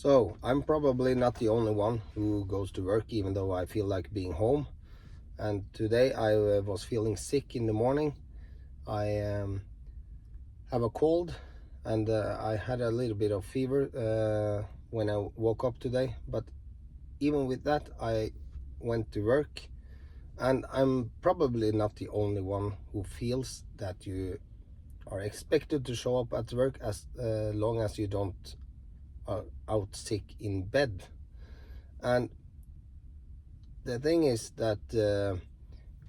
So I'm probably not the only one who goes to work, even though I feel like being home. And today I was feeling sick in the morning. I have a cold, and I had a little bit of fever when I woke up today. But even with that, I went to work, and I'm probably not the only one who feels that you are expected to show up at work as long as you don't out sick in bed. And the thing is that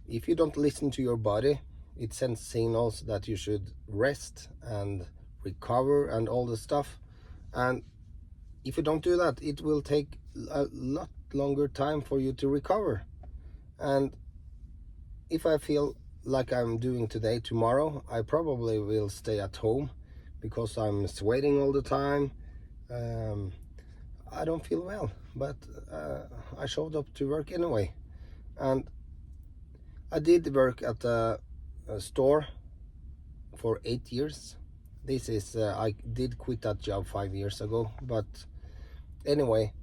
if you don't listen to your body, it sends signals that you should rest and recover and all the stuff. And if you don't do that, it will take a lot longer time for you to recover. And if I feel like I'm doing today, tomorrow, I probably will stay at home because I'm sweating all the time. I don't feel well, but I showed up to work anyway. And I did work at a store for 8 years. This is, I did quit that job 5 years ago, but anyway,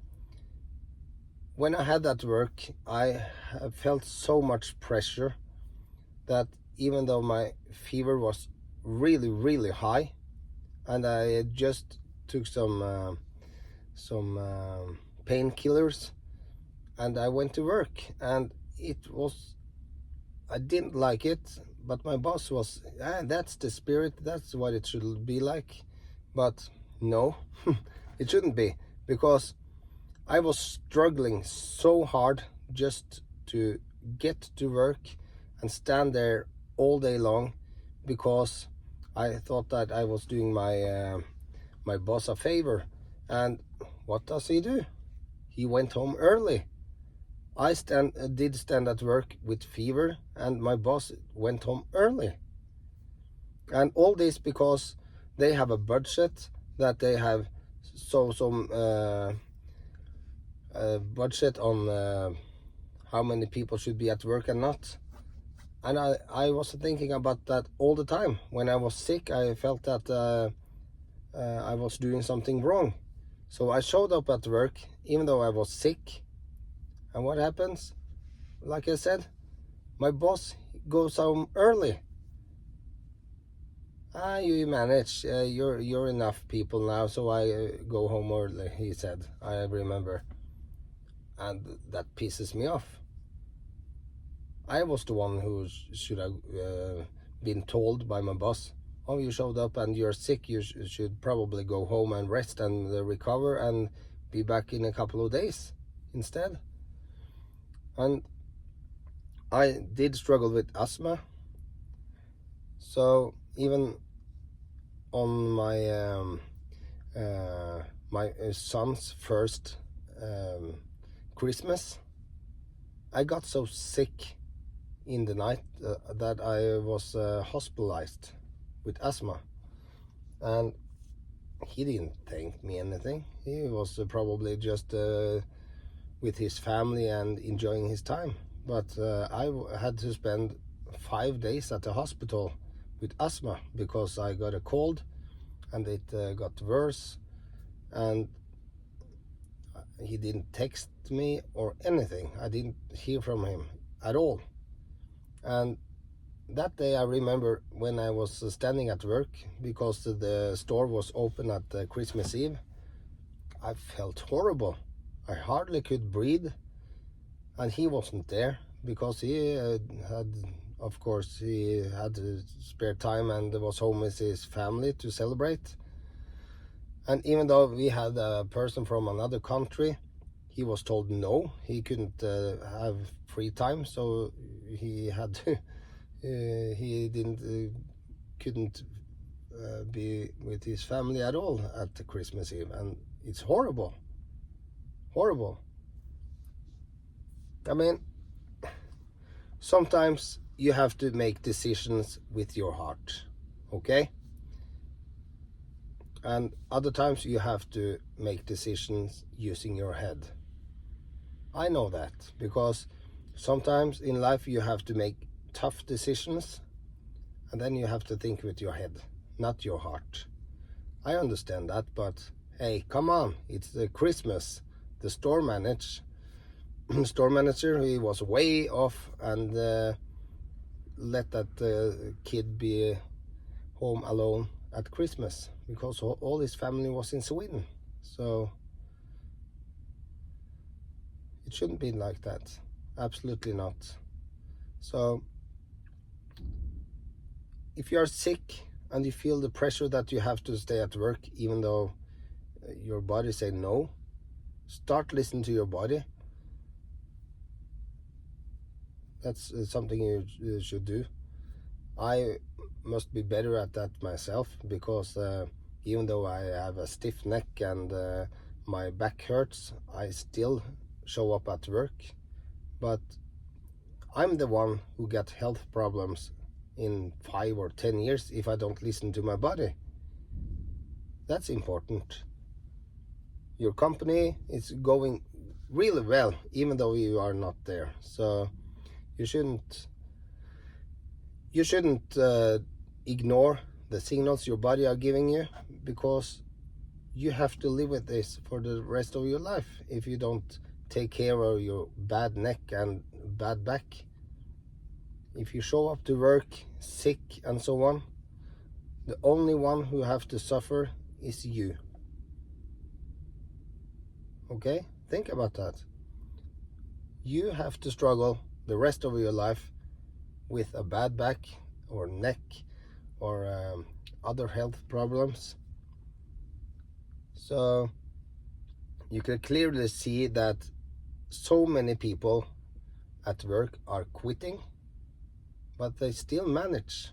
when I had that work, I felt so much pressure that even though my fever was really, really high, and I just took some painkillers, and I went to work, and I didn't like it, but my boss was, that's the spirit, that's what it should be like. But no, it shouldn't be, because I was struggling so hard just to get to work and stand there all day long, because I thought that I was doing my boss a favor. And what does he do? He went home early. I did stand at work with fever, and my boss went home early. And all this because they have a budget that they have some budget on how many people should be at work and not. And I was thinking about that all the time. When I was sick, I felt that I was doing something wrong. So I showed up at work even though I was sick. And what happens? Like I said, my boss goes home early. You manage. You're enough people now, so I go home early, he said. I remember. And that pisses me off. I was the one who should have been told by my boss, oh, you showed up and you're sick, you should probably go home and rest and recover and be back in a couple of days instead. And I did struggle with asthma, so even on my son's first Christmas, I got so sick in the night that I was hospitalized with asthma. And he didn't thank me anything. He was probably just with his family and enjoying his time. But I had to spend 5 days at the hospital with asthma because I got a cold, and it got worse, and he didn't text me or anything. I didn't hear from him at all. And that day I remember when I was standing at work, because the store was open at Christmas Eve, I felt horrible. I hardly could breathe, and he wasn't there because he of course he had spare time and was home with his family to celebrate. And even though we had a person from another country, he was told no, he couldn't have free time, so he had to he couldn't be with his family at all at the Christmas Eve. And it's horrible. I mean, sometimes you have to make decisions with your heart, okay? And other times you have to make decisions using your head. I know that, because sometimes in life you have to make tough decisions, and then you have to think with your head, not your heart. I understand that, but Hey, come on, it's Christmas. The store manager, he was way off and let that kid be home alone at Christmas because all his family was in Sweden. So it shouldn't be like that. Absolutely not. So if you are sick and you feel the pressure that you have to stay at work even though your body say no, start listening to your body. That's something you should do. I must be better at that myself because even though I have a stiff neck and my back hurts, I still show up at work. But I'm the one who got health problems in 5 or 10 years if I don't listen to my body. That's important. Your company is going really well even though you are not there. So you shouldn't ignore the signals your body are giving you, because you have to live with this for the rest of your life if you don't take care of your bad neck and bad back. If you show up to work sick and so on, the only one who have to suffer is you. Okay? Think about that. You have to struggle the rest of your life with a bad back or neck or other health problems. So you can clearly see that so many people at work are quitting, but they still manage.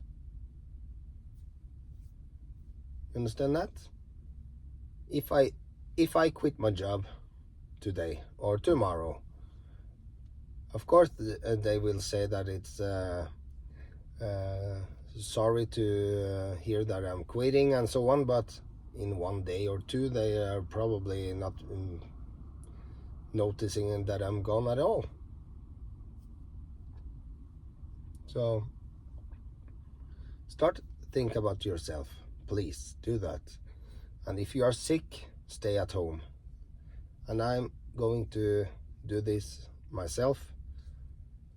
You understand that? If I quit my job today or tomorrow, of course they will say that it's sorry to hear that I'm quitting and so on, but in 1 day or 2 they are probably not noticing that I'm gone at all. So start think about yourself. Please do that. And if you are sick, stay at home. And I'm going to do this myself.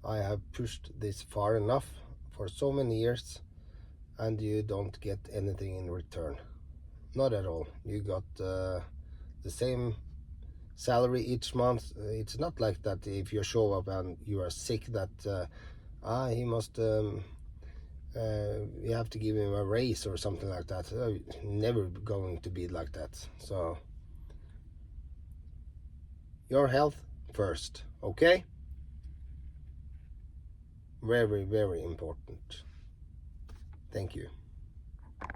I have pushed this far enough for so many years, and you don't get anything in return. Not at all. You got the same salary each month. It's not like that if you show up and you are sick that he must you have to give him a raise or something like that. Never going to be like that. So your health first, okay? Very, very important. Thank you.